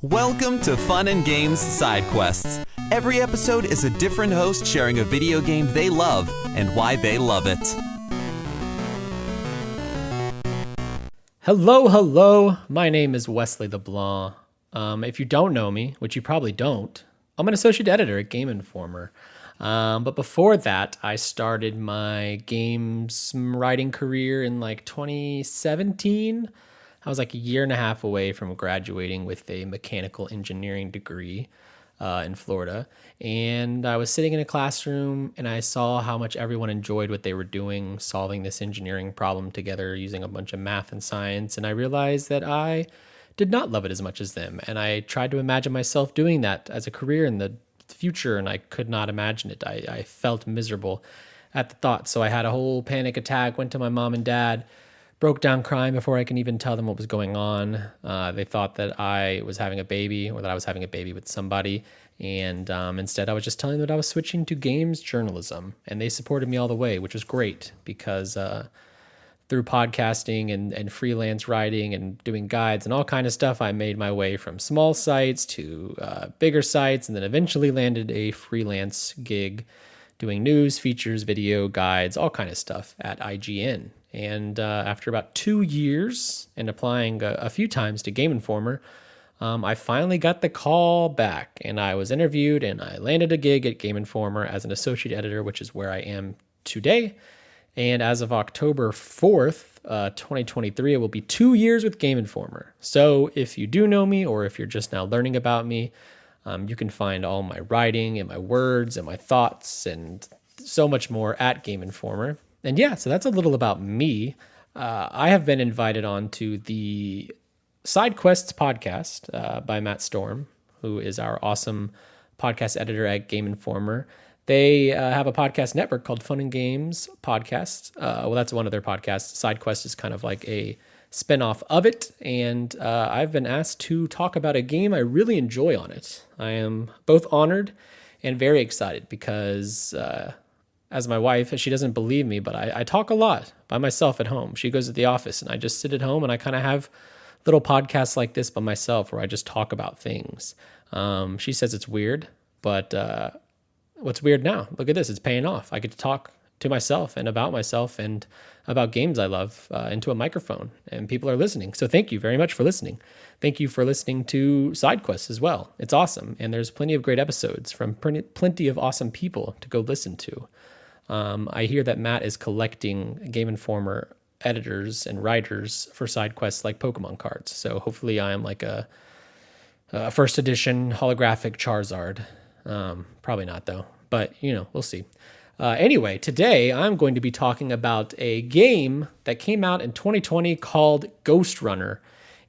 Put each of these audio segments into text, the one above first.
Welcome to Fun and Games Side Quests. Every episode is a different host sharing a video game they love and why they love it. Hello. My name is Wesley LeBlanc. If you don't know me, which you probably don't, I'm an associate editor at Game Informer. But before that, I started my games writing career in 2017. I was a year and a half away from graduating with a mechanical engineering degree in Florida. And I was sitting in a classroom and I saw how much everyone enjoyed what they were doing, solving this engineering problem together using a bunch of math and science. And I realized that I did not love it as much as them. And I tried to imagine myself doing that as a career in the future, and I could not imagine it. I felt miserable at the thought. So I had a whole panic attack, went to my mom and dad, broke down crying before I can even tell them what was going on. They thought that I was having a baby or that I was having a baby with somebody. And instead, I was just telling them that I was switching to games journalism. And they supported me all the way, which was great because through podcasting and freelance writing and doing guides and all kind of stuff, I made my way from small sites to bigger sites and then eventually landed a freelance gig doing news, features, video, guides, all kind of stuff at IGN. And after about 2 years and applying a few times to Game Informer, I finally got the call back and I was interviewed and I landed a gig at Game Informer as an associate editor, which is where I am today. And as of October 4th, 2023, it will be 2 years with Game Informer. So if you do know me or if you're just now learning about me, you can find all my writing and my words and my thoughts and so much more at Game Informer. And yeah, so that's a little about me. I have been invited on to the Side Quests podcast by Matt Storm, who is our awesome podcast editor at Game Informer. They have a podcast network called Fun and Games Podcast. Well, that's one of their podcasts. Side Quest is kind of like a spinoff of it. And I've been asked to talk about a game I really enjoy on it. I am both honored and very excited because as my wife, she doesn't believe me, but I talk a lot by myself at home. She goes to the office and I just sit at home and I kind of have little podcasts like this by myself where I just talk about things. She says it's weird, but what's weird now? Look at this. It's paying off. I get to talk to myself and about games I love into a microphone, and people are listening. So thank you very much for listening. Thank you for listening to Side Quests as well. It's awesome. And there's plenty of great episodes from plenty of awesome people to go listen to. I hear that Matt is collecting Game Informer editors and writers for Side Quests like Pokemon cards. So hopefully I am like a first edition holographic Charizard. Probably not though, but we'll see. Anyway, today I'm going to be talking about a game that came out in 2020 called Ghostrunner.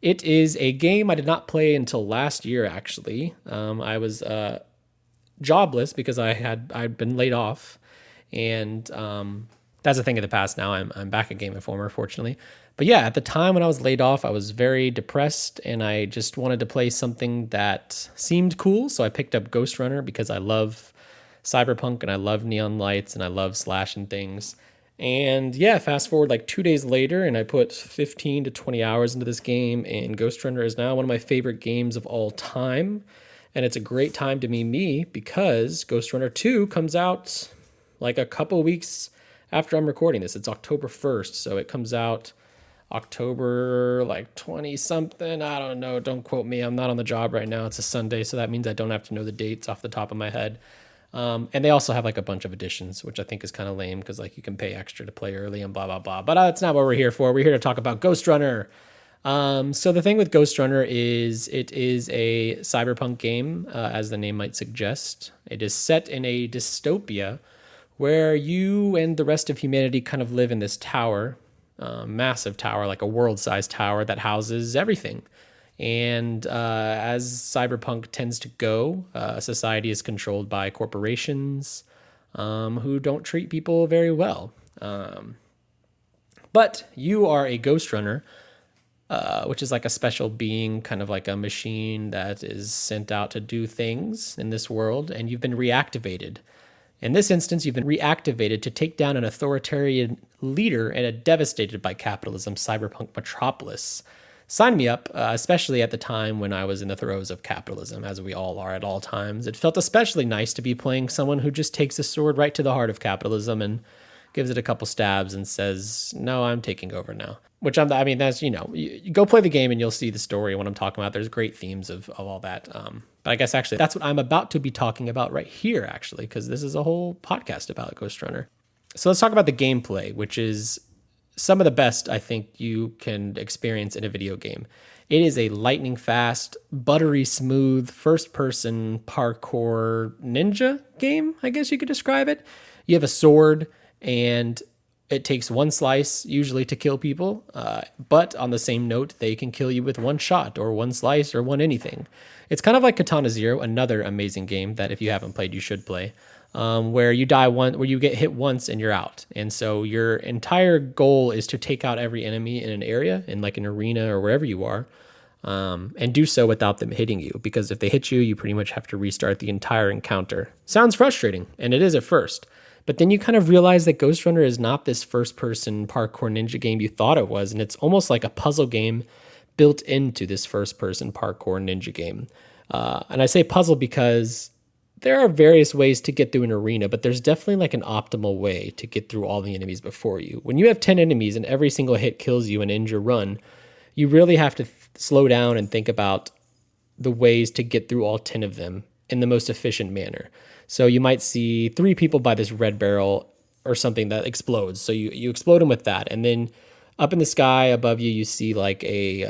It is a game I did not play until last year, actually. I was jobless because I'd been laid off, and that's a thing of the past now. I'm back at Game Informer, fortunately. But yeah, at the time when I was laid off, I was very depressed and I just wanted to play something that seemed cool. So I picked up Ghostrunner because I love cyberpunk and I love neon lights and I love slashing things. And yeah, fast forward 2 days later and I put 15 to 20 hours into this game, and Ghostrunner is now one of my favorite games of all time. And it's a great time to be me because Ghostrunner 2 comes out a couple weeks after I'm recording this. It's October 1st, so it comes out October 20 something. I don't know. Don't quote me. I'm not on the job right now. It's a Sunday, so that means I don't have to know the dates off the top of my head. And they also have a bunch of editions, which I think is kind of lame because you can pay extra to play early and blah, blah, blah. But that's not what we're here for. We're here to talk about Ghostrunner. So the thing with Ghostrunner is it is a cyberpunk game, as the name might suggest. It is set in a dystopia where you and the rest of humanity kind of live in this tower, massive tower, like a world-sized tower that houses everything. And as cyberpunk tends to go, society is controlled by corporations who don't treat people very well. But you are a Ghostrunner, which is a special being, kind of like a machine that is sent out to do things in this world, and you've been reactivated. In this instance, you've been reactivated to take down an authoritarian leader in a devastated by capitalism cyberpunk metropolis. Sign me up, especially at the time when I was in the throes of capitalism, as we all are at all times. It felt especially nice to be playing someone who just takes a sword right to the heart of capitalism and gives it a couple stabs and says, no, I'm taking over now. Which that's, you go play the game and you'll see the story what I'm talking about. There's great themes of all that. But I guess actually that's what I'm about to be talking about right here, actually, because this is a whole podcast about Ghostrunner. So let's talk about the gameplay, which is some of the best I think you can experience in a video game. It is a lightning fast, buttery smooth, first-person parkour ninja game, I guess you could describe it. You have a sword, and it takes one slice usually to kill people, but on the same note, they can kill you with one shot or one slice or one anything. It's kind of like Katana Zero, another amazing game that if you haven't played, you should play, where you die where you get hit once and you're out. And so your entire goal is to take out every enemy in an area, in like an arena or wherever you are, and do so without them hitting you. Because if they hit you, you pretty much have to restart the entire encounter. Sounds frustrating, and it is at first. But then you kind of realize that Ghostrunner is not this first-person parkour ninja game you thought it was, and it's almost like a puzzle game built into this first-person parkour ninja game. And I say puzzle because there are various ways to get through an arena, but there's definitely like an optimal way to get through all the enemies before you. When you have 10 enemies and every single hit kills you and ends your run, you really have to slow down and think about the ways to get through all 10 of them in the most efficient manner. So you might see 3 people by this red barrel or something that explodes. So you explode them with that. And then up in the sky above you, you see like a,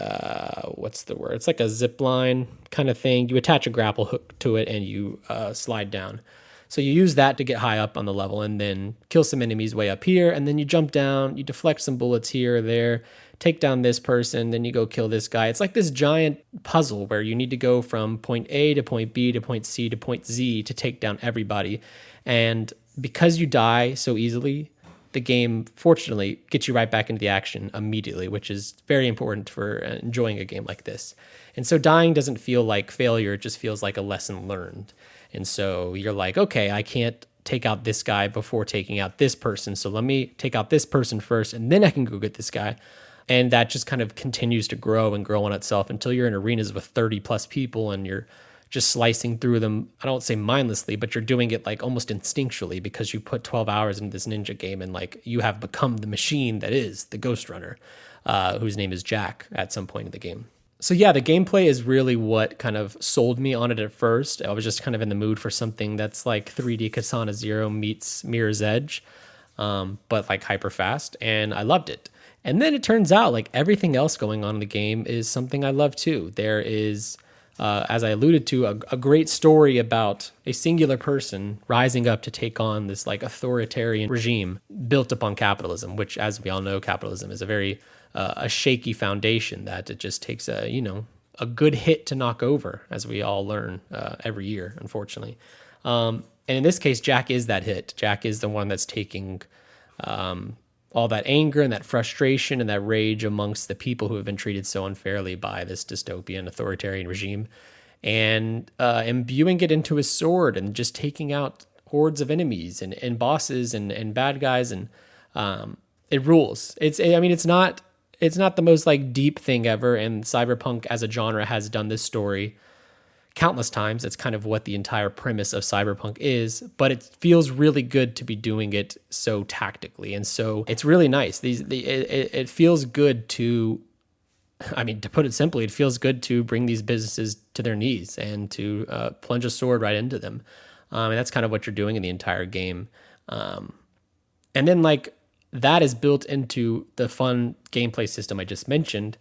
what's the word? It's like a zip line kind of thing. You attach a grapple hook to it and you slide down. So you use that to get high up on the level and then kill some enemies way up here. And then you jump down, you deflect some bullets here or there, take down this person, then you go kill this guy. It's like this giant puzzle where you need to go from point A to point B to point C to point Z to take down everybody. And because you die so easily, the game, fortunately, gets you right back into the action immediately, which is very important for enjoying a game like this. And so dying doesn't feel like failure, it just feels like a lesson learned. And so you're like, okay, I can't take out this guy before taking out this person, so let me take out this person first, and then I can go get this guy. And that just kind of continues to grow and grow on itself until you're in arenas with 30 plus people and you're just slicing through them. I don't say mindlessly, but you're doing it like almost instinctually because you put 12 hours into this ninja game and like you have become the machine that is the Ghostrunner, whose name is Jack at some point in the game. So yeah, the gameplay is really what kind of sold me on it at first. I was just kind of in the mood for something that's like 3D Katana Zero meets Mirror's Edge, but like hyper fast, and I loved it. And then it turns out like everything else going on in the game is something I love too. There is, as I alluded to, a great story about a singular person rising up to take on this like authoritarian regime built upon capitalism, which, as we all know, capitalism is a very a shaky foundation that it just takes a good hit to knock over, as we all learn every year, unfortunately. And in this case, Jack is that hit. Jack is the one that's taking all that anger and that frustration and that rage amongst the people who have been treated so unfairly by this dystopian authoritarian regime, and imbuing it into his sword and just taking out hordes of enemies and bosses and bad guys, and it rules. It's not the most like deep thing ever, and cyberpunk as a genre has done this story countless times. It's kind of what the entire premise of cyberpunk is, but it feels really good to be doing it so tactically, and so it's really nice. It feels good to put it simply, it feels good to bring these businesses to their knees and to plunge a sword right into them, and that's kind of what you're doing in the entire game. And then like that is built into the fun gameplay system I just mentioned.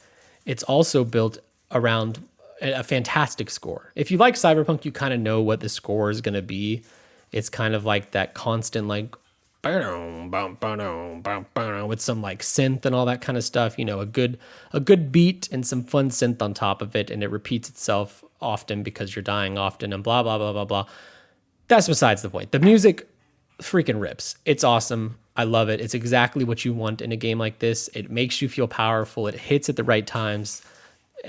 It's also built around a fantastic score. If you like cyberpunk, you kind of know what the score is going to be. It's kind of like that constant like with some like synth and all that kind of stuff, a good beat and some fun synth on top of it, and it repeats itself often because you're dying often and blah blah blah blah blah. That's besides the point. The music freaking rips. It's awesome. I love it. It's exactly what you want in a game like this. It makes you feel powerful. It hits at the right times.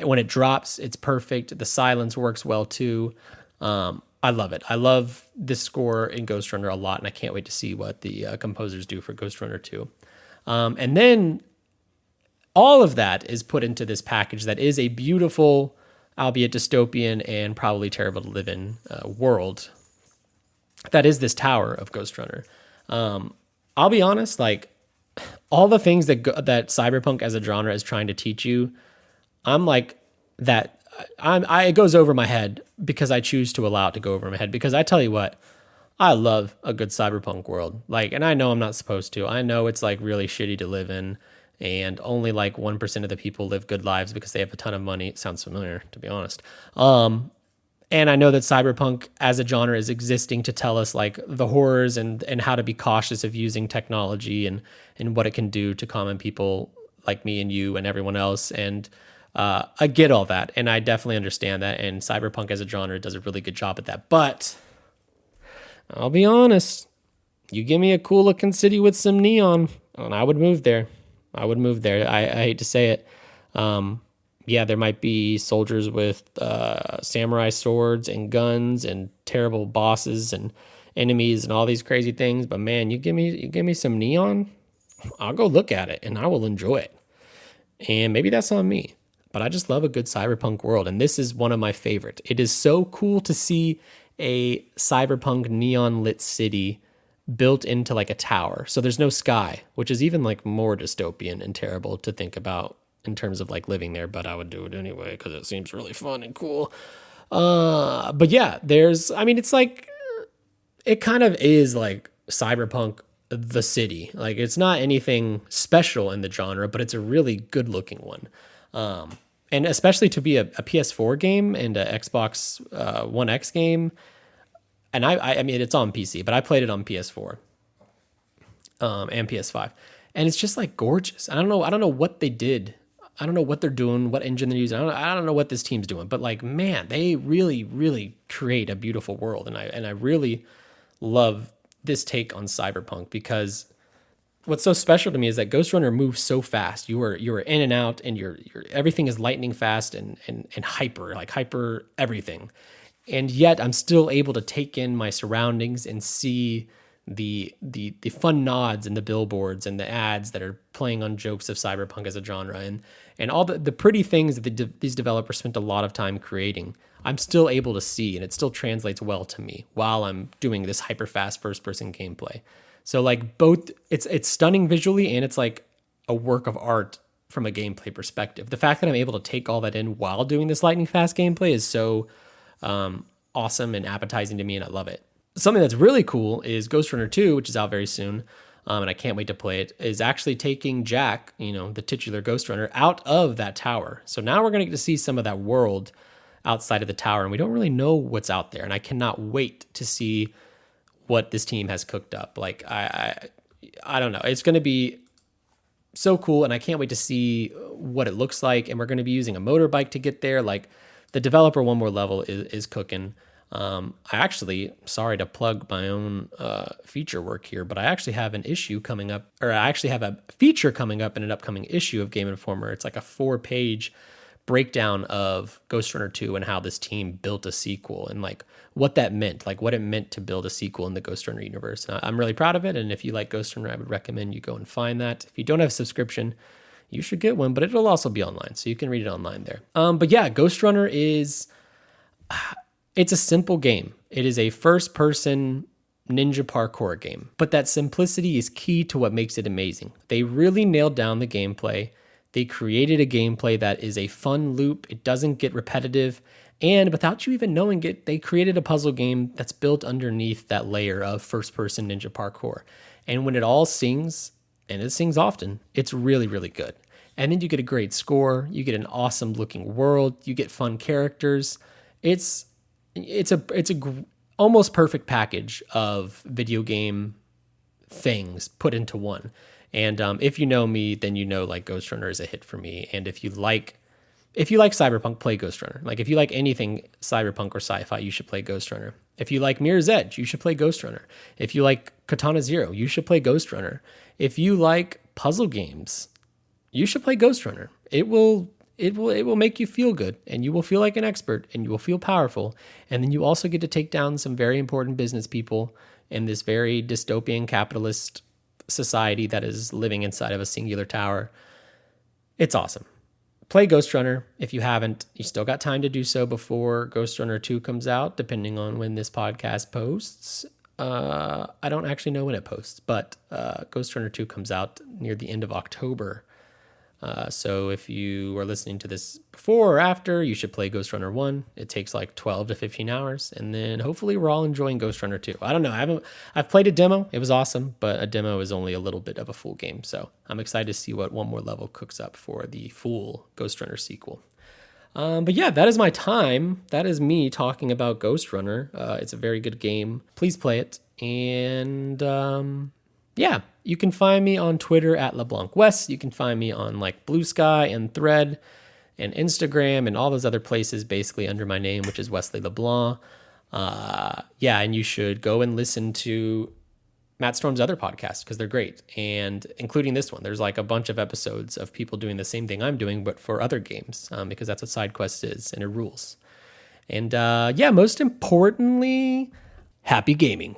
When it drops, it's perfect. The silence works well too. I love it. I love this score in Ghostrunner a lot, and I can't wait to see what the composers do for Ghostrunner 2. And then all of that is put into this package that is a beautiful, albeit dystopian and probably terrible to live in world. That is this tower of Ghostrunner. I'll be honest, like all the things that cyberpunk as a genre is trying to teach you, I'm like that. It goes over my head because I choose to allow it to go over my head. Because I tell you what, I love a good cyberpunk world. Like, and I know I'm not supposed to. I know it's like really shitty to live in, and only like 1% of the people live good lives because they have a ton of money. It sounds familiar, to be honest. And I know that cyberpunk as a genre is existing to tell us like the horrors and how to be cautious of using technology and what it can do to common people like me and you and everyone else. And I get all that, and I definitely understand that. And cyberpunk as a genre does a really good job at that. But I'll be honest, you give me a cool looking city with some neon, and I would move there. I hate to say it. Yeah, there might be soldiers with samurai swords and guns and terrible bosses and enemies and all these crazy things. But man, you give me some neon, I'll go look at it and I will enjoy it. And maybe that's on me, but I just love a good cyberpunk world. And this is one of my favorites. It is so cool to see a cyberpunk neon lit city built into like a tower. So there's no sky, which is even like more dystopian and terrible to think about in terms of like living there, but I would do it anyway because it seems really fun and cool. But yeah, it's like, it kind of is like cyberpunk the city. Like it's not anything special in the genre, but it's a really good looking one. And especially to be a PS4 game and a Xbox One X game. And I mean, it's on PC, but I played it on PS4 and PS5. And it's just like gorgeous. I don't know what they did. I don't know what they're doing, what engine they're using. I don't know what this team's doing, but like, man, they really, really create a beautiful world. And I really love this take on cyberpunk, because what's so special to me is that Ghostrunner moves so fast. You are in and out, and your everything is lightning fast and hyper everything. And yet I'm still able to take in my surroundings and see the fun nods and the billboards and the ads that are playing on jokes of cyberpunk as a genre, and all the pretty things that these developers spent a lot of time creating. I'm still able to see, and it still translates well to me while I'm doing this hyper fast first person gameplay. So like both, it's stunning visually, and it's like a work of art from a gameplay perspective. The fact that I'm able to take all that in while doing this lightning fast gameplay is so awesome and appetizing to me, and I love it. Something that's really cool is Ghostrunner 2, which is out very soon, and I can't wait to play it, is actually taking Jack, the titular Ghostrunner, out of that tower. So now we're going to get to see some of that world outside of the tower, and we don't really know what's out there, and I cannot wait to see what this team has cooked up. Like, I don't know. It's going to be so cool, and I can't wait to see what it looks like, and we're going to be using a motorbike to get there. Like, the developer One More Level is cooking. I actually, sorry to plug my own feature work here, but I actually have an issue coming up, or I actually have a feature coming up in an upcoming issue of Game Informer. It's like a 4-page breakdown of Ghostrunner 2 and how this team built a sequel and like what that meant, like what it meant to build a sequel in the Ghostrunner universe. And I'm really proud of it. And if you like Ghostrunner, I would recommend you go and find that. If you don't have a subscription, you should get one, but it'll also be online, so you can read it online there. But yeah, Ghostrunner it's a simple game. It is a first-person ninja parkour game, but that simplicity is key to what makes it amazing. They really nailed down the gameplay. They created a gameplay that is a fun loop. It doesn't get repetitive, and without you even knowing it, they created a puzzle game that's built underneath that layer of first-person ninja parkour. And when it all sings, and it sings often, it's really, really good. And then you get a great score, you get an awesome looking world, you get fun characters. It's a almost perfect package of video game things put into one. And if you know me, then you know like Ghostrunner is a hit for me. And if you like cyberpunk, play Ghostrunner. Like if you like anything cyberpunk or sci-fi, you should play Ghostrunner. If you like Mirror's Edge, you should play Ghostrunner. If you like Katana Zero, you should play Ghostrunner. If you like puzzle games, you should play Ghostrunner. It will make you feel good, and you will feel like an expert, and you will feel powerful. And then you also get to take down some very important business people in this very dystopian capitalist society that is living inside of a singular tower. It's awesome. Play Ghostrunner. If you haven't, you still got time to do so before Ghostrunner 2 comes out, depending on when this podcast posts. I don't actually know when it posts, but Ghostrunner 2 comes out near the end of October. So if you are listening to this before or after, you should play Ghostrunner 1. It takes like 12 to 15 hours, and then hopefully we're all enjoying Ghostrunner 2. I don't know. I've played a demo. It was awesome, but a demo is only a little bit of a full game. So I'm excited to see what One More Level cooks up for the full Ghostrunner sequel. But yeah, that is my time. That is me talking about Ghostrunner. It's a very good game. Please play it. And yeah, you can find me on Twitter at LeBlanc West. You can find me on like Blue Sky and Thread and Instagram and all those other places basically under my name, which is Wesley LeBlanc. Yeah, and you should go and listen to Matt Storm's other podcasts because they're great, and including this one. There's like a bunch of episodes of people doing the same thing I'm doing, but for other games, because that's what side quest is, and it rules. And yeah, most importantly, happy gaming.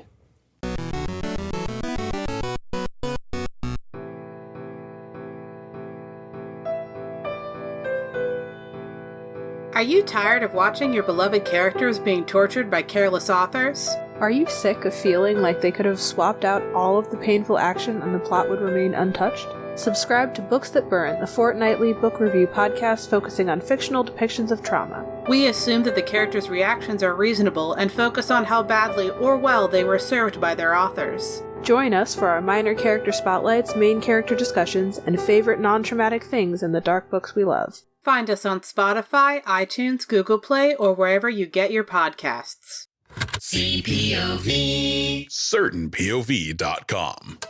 Are you tired of watching your beloved characters being tortured by careless authors? Are you sick of feeling like they could have swapped out all of the painful action and the plot would remain untouched? Subscribe to Books That Burn, the fortnightly book review podcast focusing on fictional depictions of trauma. We assume that the characters' reactions are reasonable and focus on how badly or well they were served by their authors. Join us for our minor character spotlights, main character discussions, and favorite non-traumatic things in the dark books we love. Find us on Spotify, iTunes, Google Play, or wherever you get your podcasts. CPOV. CertainPOV.com.